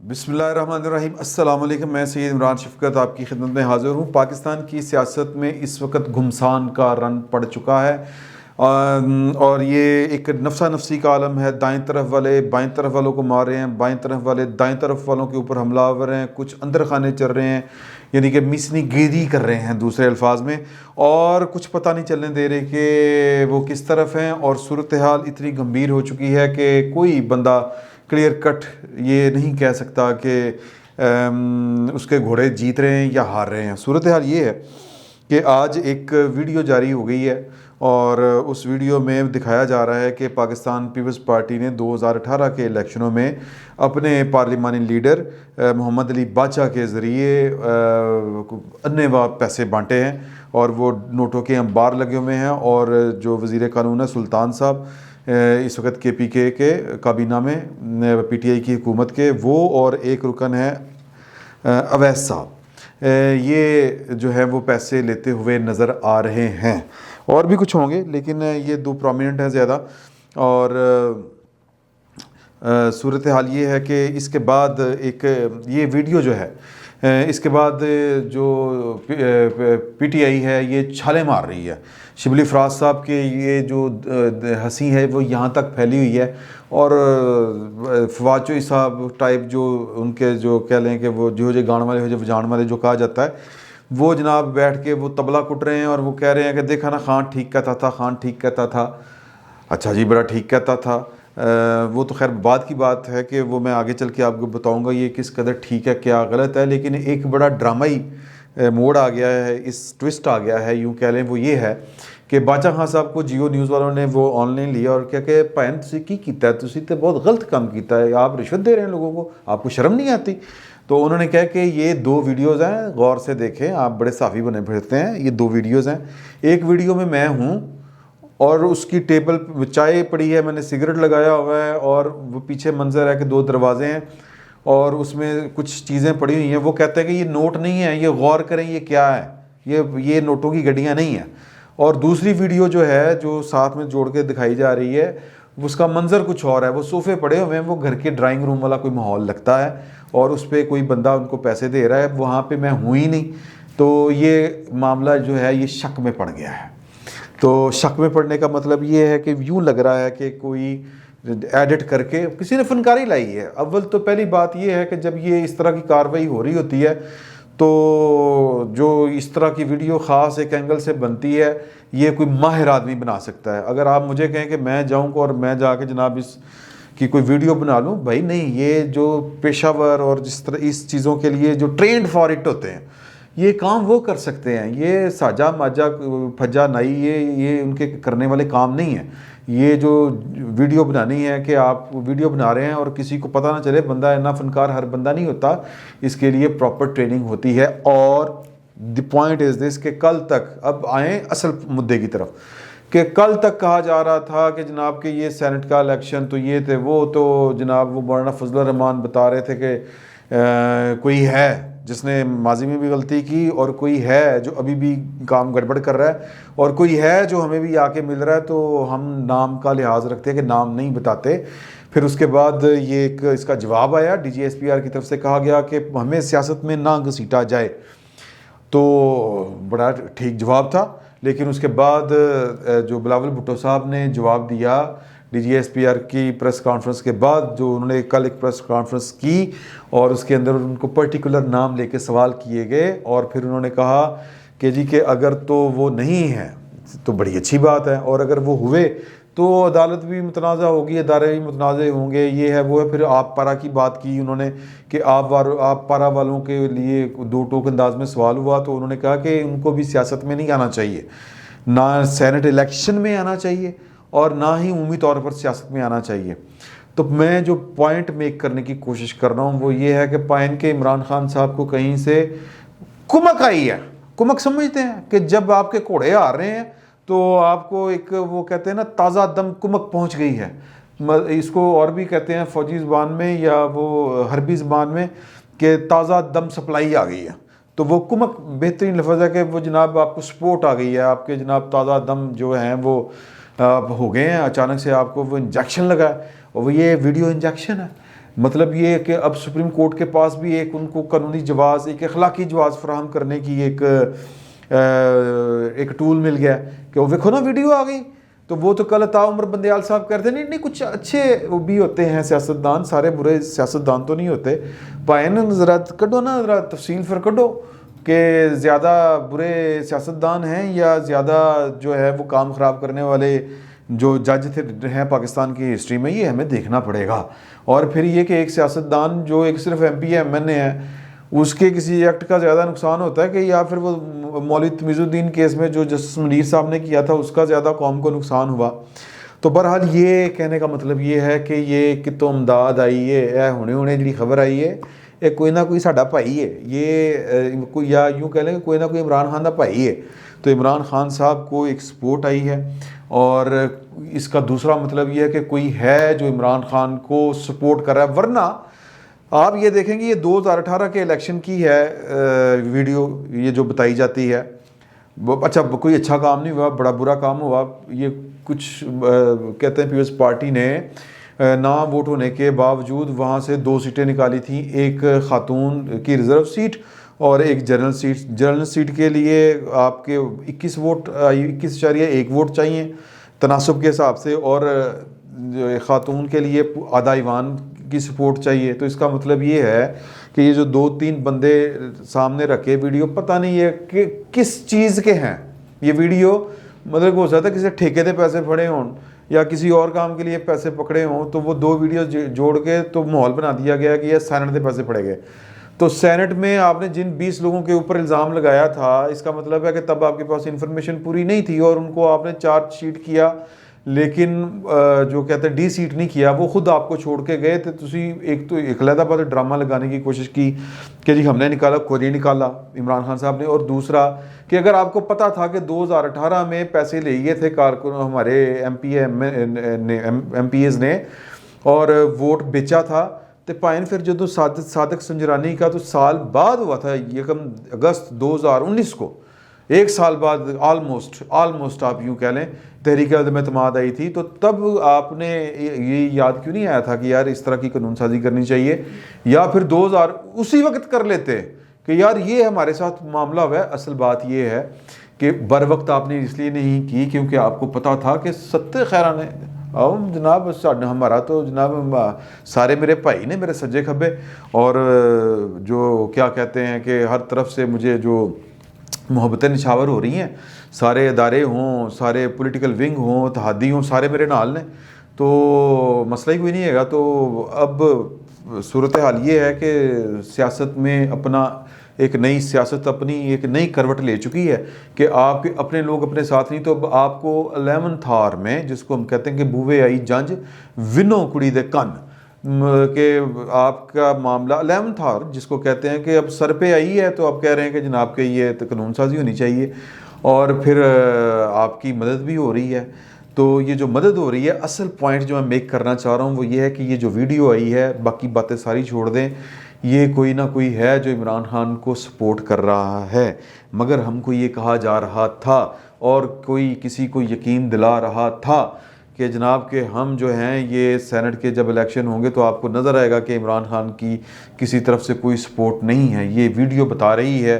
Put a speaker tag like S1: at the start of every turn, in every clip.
S1: बिस्मिल्लाहिर्रहमानिर्रहीम अस्सलाम वालेकुम। मैं सैयद इमरान शफ़क़त आपकी खिदमत में हाज़िर हूँ। पाकिस्तान की सियासत में इस वक्त घुमसान का रन पड़ चुका है और ये एक नफसा नफसी का आलम है। दाएं तरफ वाले बाएं तरफ वालों को मार रहे हैं, बाएं तरफ वाले दाएं तरफ वालों के ऊपर हमलावर हैं, कुछ अंदर खाने चल रहे हैं, यानी कि मिसनी गिरी कर रहे हैं दूसरे अल्फाज में, और कुछ पता नहीं चलने दे रहे कि वो किस तरफ हैं। और सूरत हाल इतनी गंभीर हो चुकी है कि कोई बंदा क्लियर कट ये नहीं कह सकता कि उसके घोड़े जीत रहे हैं या हार रहे हैं। सूरत हाल ये है कि आज एक वीडियो जारी हो गई है और उस वीडियो में दिखाया जा रहा है कि पाकिस्तान पीपल्स पार्टी ने 2018 के इलेक्शनों में अपने पार्लिमानी लीडर मोहम्मद अली बादशाह के ज़रिए अन्नेवा पैसे बांटे हैं और वो नोटों के अंबार लगे हुए हैं। और जो वज़ीर कानून है सुल्तान साहब इस वक्त KPK के काबीना में PTI की हुकूमत के, वो और एक रुकन है अवैस साहब, ये जो है वो पैसे लेते हुए नज़र आ रहे हैं। और भी कुछ होंगे लेकिन ये दो प्रोमिनेंट हैं ज़्यादा। और सूरत हाल ये है कि इसके बाद एक ये वीडियो जो है इसके बाद जो PTI है ये छाले मार रही है। शिबली फराज साहब के ये जो हंसी है वो यहाँ तक फैली हुई है। और फवाद चौधरी साहब टाइप जो उनके जो कह लें कि वो जो गाने वाले हो जो बजाने वाले जो कहा जाता है, वो जनाब बैठ के वो तबला कुट रहे हैं और वो कह रहे हैं कि देखा ना खान ठीक कहता था, खान ठीक कहता था। अच्छा जी, बड़ा ठीक कहता था। वो तो खैर बाद की बात है कि वो मैं आगे चल के आपको बताऊंगा ये किस कदर ठीक है क्या गलत है। लेकिन एक बड़ा ड्रामाई मोड़ आ गया है, इस ट्विस्ट आ गया है यूँ कह लें, वो ये है कि बादशाह खान साहब को जियो न्यूज़ वालों ने वो ऑनलाइन लिया और क्या कि भैन तुसी की कीता है, तुसी तो बहुत गलत काम किया है, आप रिश्वत दे रहे हैं लोगों को, आपको शर्म नहीं आती। तो उन्होंने कहा कि ये दो वीडियोज़ हैं, गौर से देखें, आप बड़े साफ़ी बने फिरते हैं। ये दो वीडियोज़ हैं। एक वीडियो में मैं हूँ और उसकी टेबल चाय पड़ी है, मैंने सिगरेट लगाया हुआ है और वो पीछे मंजर है कि दो दरवाजे हैं और उसमें कुछ चीज़ें पड़ी हुई हैं। वो कहते हैं कि ये नोट नहीं है, ये गौर करें ये क्या है, ये नोटों की गड्डियाँ नहीं हैं। और दूसरी वीडियो जो है जो साथ में जोड़ के दिखाई जा रही है उसका मंजर कुछ और है। वो सोफ़े पड़े हुए हैं, वो घर के ड्राइंग रूम वाला कोई माहौल लगता है और उस पर कोई बंदा उनको पैसे दे रहा है, वहाँ पे मैं हूँ ही नहीं। तो ये मामला जो है ये शक में पड़ गया है। तो शक में पड़ने का मतलब ये है कि यूँ लग रहा है कि कोई एडिट करके किसी ने फनकारी लाई है। अव्वल तो पहली बात ये है कि जब ये इस तरह की कार्रवाई हो रही होती है तो जो इस तरह की वीडियो ख़ास एक एंगल से बनती है ये कोई माहिर आदमी बना सकता है। अगर आप मुझे कहें कि मैं जाऊँ और मैं जाके जनाब इस की कोई वीडियो बना लूँ, भाई नहीं, ये जो पेशावर और जिस तरह इस चीज़ों के लिए जो ट्रेंड फॉर इट होते हैं ये काम वो कर सकते हैं। ये साजा माजा फज्जा नाई ये उनके करने वाले काम नहीं है। ये जो वीडियो बनानी है कि आप वीडियो बना रहे हैं और किसी को पता ना चले, बंदा इतना फनकार हर बंदा नहीं होता, इसके लिए प्रॉपर ट्रेनिंग होती है। और द पॉइंट इज़ दिस कि कल तक, अब आए असल मुद्दे की तरफ, कि कल तक कहा जा रहा था कि जनाब के ये सेनेट का इलेक्शन तो ये थे वो, तो जनाब वो मौलाना फजलुर रहमान बता रहे थे कि कोई है जिसने माजी में भी गलती की और कोई है जो अभी भी काम गड़बड़ कर रहा है और कोई है जो हमें भी आके मिल रहा है, तो हम नाम का लिहाज रखते हैं कि नाम नहीं बताते। फिर उसके बाद ये एक इसका जवाब आया, DGSPR की तरफ से कहा गया कि हमें सियासत में ना घसीटा जाए। तो बड़ा ठीक जवाब था। लेकिन उसके बाद जो बिलावल भुट्टो साहब ने जवाब दिया DGSPR की प्रेस कॉन्फ्रेंस के बाद, जो उन्होंने कल एक प्रेस कॉन्फ्रेंस की और उसके अंदर उनको पर्टिकुलर नाम लेके सवाल किए गए और फिर उन्होंने कहा कि जी कि अगर तो वो नहीं है तो बड़ी अच्छी बात है, और अगर वो हुए तो अदालत भी मुतनाज़ा होगी, अदारे भी मुतनाज़े होंगे, ये है वो है। फिर आप पारा की बात की उन्होंने कि आप पारा वालों के लिए दो टोक अंदाज में सवाल हुआ, तो उन्होंने कहा कि उनको भी सियासत में नहीं आना चाहिए, ना सेनेट इलेक्शन में आना चाहिए और ना ही उम्मी तौर पर सियासत में आना चाहिए। तो मैं जो पॉइंट मेक करने की कोशिश कर रहा हूँ वो ये है कि पाइन के इमरान खान साहब को कहीं से कुमक आई है। कुमक समझते हैं कि जब आपके घोड़े आ रहे हैं तो आपको एक वो कहते हैं ना ताज़ा दम कुमक पहुँच गई है। इसको और भी कहते हैं फौजी ज़बान में या वो हरबी ज़बान में कि ताज़ा दम सप्लाई आ गई है। तो वो कुमक बेहतरीन लफ्ज़ है कि वो जनाब आपको सपोर्ट आ गई है, आपके जनाब ताज़ा दम जो हैं वो हो गए हैं, अचानक से आपको वो इंजेक्शन लगा और वो ये वीडियो इंजेक्शन है। मतलब ये है कि अब सुप्रीम कोर्ट के पास भी एक उनको कानूनी जवाज़, एक अखलाकी जवाज़ फराहम करने की एक टूल मिल गया कि वो देखो ना वीडियो आ गई। तो वो तो कल ताउमर बंदयाल साहब कहते नहीं नहीं कुछ अच्छे भी होते हैं सियासतदान, सारे बुरे सियासतदान तो नहीं होते। भाई ने ज़रा कढ़ो ना, ज़रा तफसील फिर कढ़ो कि ज़्यादा बुरे सियासतदान हैं या ज़्यादा जो है वो काम ख़राब करने वाले जो जज थे हैं पाकिस्तान की हिस्ट्री में, ये हमें देखना पड़ेगा। और फिर ये कि एक सियासतदान जो एक सिर्फ MP है MNA है, उसके किसी एक्ट का ज़्यादा नुकसान होता है कि या फिर वो मौलवी तमीज़ुद्दीन केस में जो जस्टिस मुनीर साहब ने किया था उसका ज़्यादा कौम को नुकसान हुआ। तो बहरहाल ये कहने का मतलब ये है कि ये कितों इमदाद आई है, हुणे हुणे जी खबर आई है, ये कोई ना कोई साडा भाई है, ये कोई या यूँ कह लें कोई ना कोई इमरान खान का भाई है। तो इमरान खान साहब को एक सपोर्ट आई है, और इसका दूसरा मतलब ये है कि कोई है जो इमरान खान को सपोर्ट कर रहा है। वरना आप ये देखेंगे ये 2018 के इलेक्शन की है वीडियो ये जो बताई जाती है, अच्छा कोई अच्छा काम नहीं हुआ, बड़ा बुरा काम हुआ। ये कुछ कहते हैं पीपल्स पार्टी ने ना वोट होने के बावजूद वहाँ से 2 सीटें निकाली थी, एक खातून की रिज़र्व सीट और एक जनरल सीट। जनरल सीट के लिए आपके 21 वोट 21.1 वोट चाहिए तनासब के हिसाब से, और ख़ातून के लिए आधा ईवान की सपोर्ट चाहिए। तो इसका मतलब ये है कि ये जो 2-3 बंदे सामने रखे वीडियो, पता नहीं है कि किस चीज़ के हैं ये वीडियो। मतलब हो सकता है किसी ठेके के पैसे फड़े हों या किसी और काम के लिए पैसे पकड़े हों, तो वो 2 वीडियो जोड़ के तो माहौल बना दिया गया कि ये सैनेट के पैसे फड़े गए। तो सैनेट में आपने जिन 20 लोगों के ऊपर इल्ज़ाम लगाया था, इसका मतलब है कि तब आपके पास इन्फॉर्मेशन पूरी नहीं थी और उनको आपने चार्जशीट किया, लेकिन जो कहते हैं डी सीट नहीं किया, वो खुद आपको छोड़ के गए थे। तुसी एक तो इकलैदा बात ड्रामा लगाने की कोशिश की कि जी हमने निकाला, खुद ही निकाला इमरान खान साहब ने। और दूसरा कि अगर आपको पता था कि 2018 में पैसे लिए थे कारकुन हमारे MPs ने और वोट बेचा था, तो पाइन फिर जो सादिक संजरानी का तो साल बाद हुआ था, 1 अगस्त 2019 को, 1 साल बाद ऑलमोस्ट आप यूँ कह लें तहरीक अदम-ए-एतमाद आई थी। तो तब आपने ये याद क्यों नहीं आया था कि यार इस तरह की कानून साजी करनी चाहिए, या फिर 2000 उसी वक्त कर लेते कि यार ये हमारे साथ मामला हुआ है। असल बात ये है कि बर वक्त आपने इसलिए नहीं की क्योंकि आपको पता था कि सत्ते खैरा ने अब जनाब हमारा तो जनाब सारे मेरे भाई ने, मेरे सज्जे खब्बे, और जो क्या कहते हैं कि हर तरफ से मुझे जो मोहब्बतें निछावर हो रही हैं, सारे अदारे हों, सारे पॉलिटिकल विंग हों, तहादी हों, सारे मेरे नाल ने, तो मसला ही कोई नहीं है। तो अब सूरत हाल ये है कि सियासत में अपना एक नई सियासत अपनी एक नई करवट ले चुकी है कि आपके अपने लोग अपने साथ नहीं। तो अब आपको 11 थार में, जिसको हम कहते हैं कि बूवे आई जंज विनो कुड़ी दे कन के, आपका मामला 11 थार जिसको कहते हैं कि अब सर पे आई है, तो आप कह रहे हैं कि जनाब के ये तो कानून साजी होनी चाहिए और फिर आपकी मदद भी हो रही है। तो ये जो मदद हो रही है, असल पॉइंट जो मैं मेक करना चाह रहा हूँ वो ये है कि ये जो वीडियो आई है, बाकी बातें सारी छोड़ दें, ये कोई ना कोई है जो इमरान खान को सपोर्ट कर रहा है। मगर हमको ये कहा जा रहा था और कोई किसी को यकीन दिला रहा था कि जनाब के हम जो हैं ये सेनेट के जब इलेक्शन होंगे तो आपको नज़र आएगा कि इमरान खान की किसी तरफ से कोई सपोर्ट नहीं है। ये वीडियो बता रही है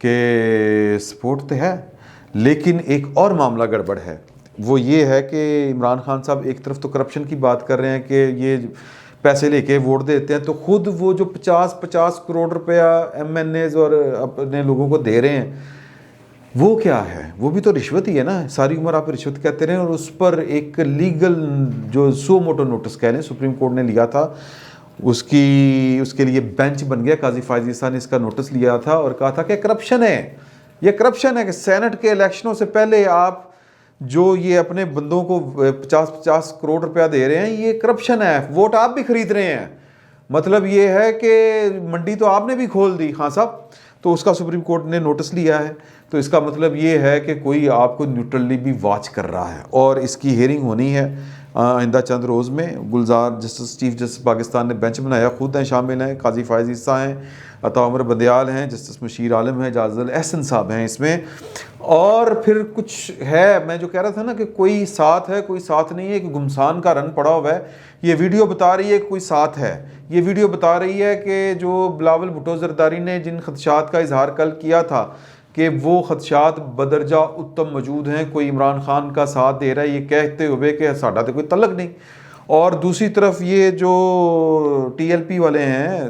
S1: कि सपोर्ट तो है, लेकिन एक और मामला गड़बड़ है। वो ये है कि इमरान खान साहब एक तरफ तो करप्शन की बात कर रहे हैं कि ये पैसे लेके वोट देते हैं, तो खुद वो जो 50-50 करोड़ रुपया MNAs और अपने लोगों को दे रहे हैं, वो क्या है? वो भी तो रिश्वत ही है ना। सारी उम्र आप रिश्वत कहते रहे, और उस पर एक लीगल जो सो मोटो नोटिस कह रहे हैं सुप्रीम कोर्ट ने लिया था, उसके लिए बेंच बन गया। काजी फायज ईसा ने इसका नोटिस लिया था और कहा था कि करप्शन है, ये करप्शन है कि सेनेट के इलेक्शनों से पहले आप जो ये अपने बंदों को 50-50 करोड़ रुपया दे रहे हैं, ये करप्शन है। वोट आप भी खरीद रहे हैं, मतलब ये है कि मंडी तो आपने भी खोल दी खान साहब। तो उसका सुप्रीम कोर्ट ने नोटिस लिया है। तो इसका मतलब ये है कि कोई आपको न्यूट्रली भी वॉच कर रहा है, और इसकी हियरिंग होनी है आइंदा चंद रोज़ में। गुलजार जस्टिस चीफ जस्टिस पाकिस्तान ने बेंच बनाया, खुद हैं शामिल हैं, काजी फायज ईसा हैं, अता उमर बंदयाल हैं, जस्टिस मुशीर आलम हैं, जाज़ल एहसन साहब हैं इसमें। और फिर कुछ है, मैं जो कह रहा था ना कि कोई साथ है कोई साथ नहीं है, कि गुमसान का रन पड़ा हुआ है। ये वीडियो बता रही है कि कोई साथ है, ये वीडियो बता रही है कि जो बिलावल भुट्टो जरदारी ने जिन खदशात का इजहार कल किया था कि वो खदशात बदरजा उत्तम मौजूद हैं, कोई इमरान खान का साथ दे रहा है ये कहते हुए कि साडा तो कोई तलक नहीं। और दूसरी तरफ ये जो TLP वाले हैं,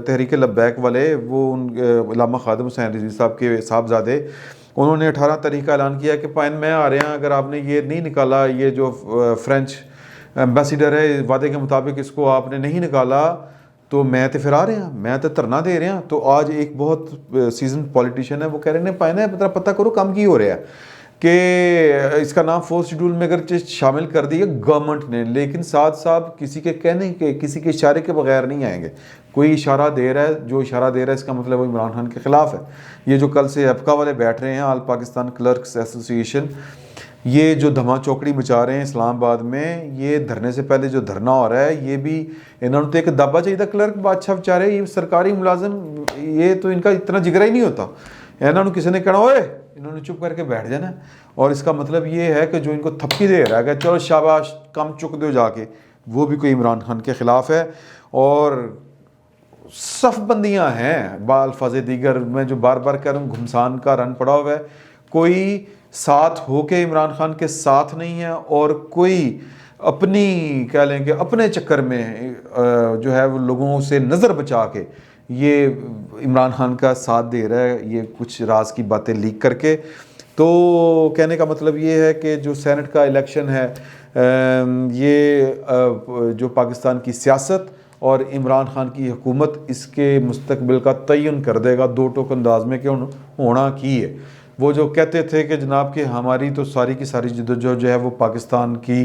S1: तहरीक लब्बैक वाले, वो उन इलामा खादिम हुसैन रिजवी साहब के साहबजादे, उन्होंने 18 तारीख का ऐलान किया कि पाइन में आ रहे हैं, अगर आपने ये नहीं निकाला, ये जो फ्रेंच एम्बेसडर है वादे के मुताबिक इसको आपने नहीं निकाला तो मैं तो फिर आ रहे हैं, मैं तो धरना दे रहे हैं। तो आज एक बहुत सीजन पॉलिटिशियन है वो कह रहे हैं पाइन है पता करो काम की हो रहा है कि इसका नाम फोर्थ शेड्यूल में अगर शामिल कर दिया गवर्नमेंट ने, लेकिन साथ साथ किसी के कहने के किसी के इशारे के बगैर नहीं आएंगे। कोई इशारा दे रहा है, जो इशारा दे रहा है इसका मतलब वो इमरान खान के ख़िलाफ़ है। ये जो कल से अबका वाले बैठ रहे हैं, ऑल पाकिस्तान क्लर्क्स एसोसिएशन, ये जो धमा चौकड़ी मचा रहे हैं इस्लामाबाद में, ये धरने से पहले जो धरना हो रहा है ये भी इन्होंने तो एक दबा चाहिए था क्लर्क बादशाह बेचारे, ये सरकारी मुलाजिम, ये तो इनका इतना जिगरा ही नहीं होता। इन्होंने किसी ने कहना ओए, इन्होंने चुप करके बैठ जाना। और इसका मतलब ये है कि जो इनको थपकी दे रहा है कि चलो शाबाश कम चुक दो जाके, वो भी कोई इमरान खान के ख़िलाफ़ है। और सफ़बंदियाँ हैं बाल्फाज दीगर, मैं जो बार बार कह रहा हूँ घुमसान का रन पड़ा हुआ है। कोई साथ हो के इमरान खान के साथ नहीं है और कोई अपनी कह लें कि अपने चक्कर में जो है वो लोगों से नज़र बचा के ये इमरान खान का साथ दे रहा है, ये कुछ राज की बातें लीक करके। तो कहने का मतलब ये है कि जो सेनेट का इलेक्शन है, ये जो पाकिस्तान की सियासत और इमरान खान की हुकूमत, इसके मुस्तकबिल का तयन कर देगा दो टोक अंदाज में कि होना की है। वो जो कहते थे कि जनाब कि हमारी तो सारी की सारी जद्दोजहद जो है वो पाकिस्तान की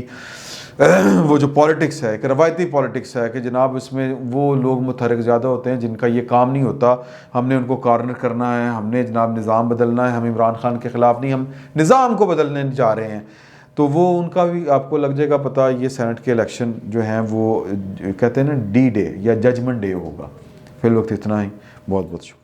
S1: वो जो पॉलिटिक्स है, एक रवायती पॉलिटिक्स है कि जनाब इसमें वो लोग मुतहरक ज़्यादा होते हैं जिनका ये काम नहीं होता, हमने उनको कॉर्नर करना है, हमने जनाब निज़ाम बदलना है, हम इमरान खान के ख़िलाफ़ नहीं, हम निज़ाम को बदलने जा रहे हैं। तो वो उनका भी आपको लग जाएगा पता। ये सेनेट के इलेक्शन जो हैं वो कहते हैं ना D-Day या जजमेंट डे होगा। फिर वक्त इतना ही, बहुत बहुत शुक्रिया।